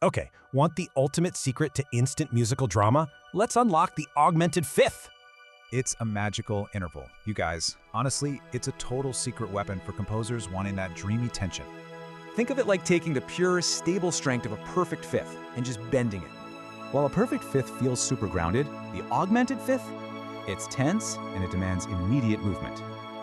Okay, want the ultimate secret to instant musical drama? Let's unlock the Augmented Fifth. It's a magical interval. You guys, honestly, it's a total secret weapon for composers wanting that dreamy tension. Think of it like taking the pure, stable strength of a perfect fifth and just bending it. While a perfect fifth feels super grounded, the augmented fifth, it's tense and it demands immediate movement.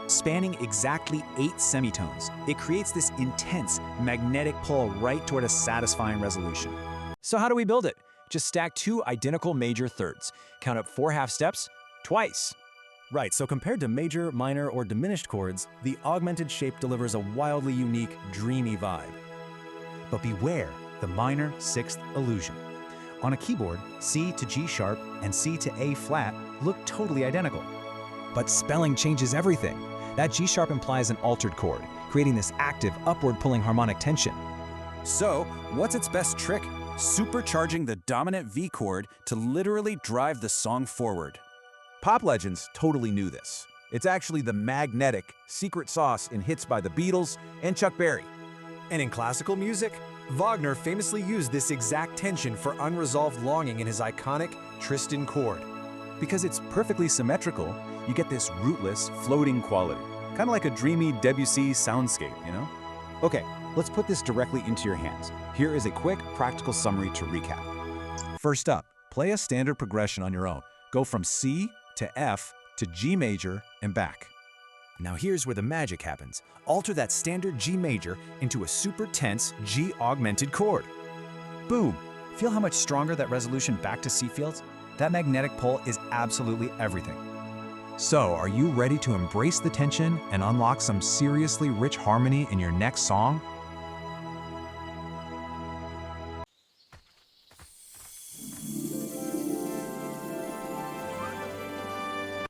Spanning exactly 8 semitones, it creates this intense, magnetic pull right toward a satisfying resolution. So how do we build it? Just stack 2 identical major thirds. Count up 4 half steps, twice. Right, so compared to major, minor, or diminished chords, the augmented shape delivers a wildly unique, dreamy vibe. But beware the minor sixth illusion. On a keyboard, C to G sharp and C to A flat look totally identical. But spelling changes everything. That G sharp implies an altered chord, creating this active, upward pulling harmonic tension. So, what's its best trick? Supercharging the dominant V chord to literally drive the song forward. Pop legends totally knew this. It's actually the magnetic secret sauce in hits by the Beatles and Chuck Berry. And in classical music, Wagner famously used this exact tension for unresolved longing in his iconic Tristan chord. Because it's perfectly symmetrical, you get this rootless, floating quality. Kind of like a dreamy Debussy soundscape, you know? Okay, let's put this directly into your hands. Here is a quick, practical summary to recap. First up, play a standard progression on your own. Go from C to F to G major and back. Now here's where the magic happens. Alter that standard G major into a super tense G augmented chord. Boom! Feel how much stronger that resolution back to C feels? That magnetic pull is absolutely everything. So, are you ready to embrace the tension and unlock some seriously rich harmony in your next song?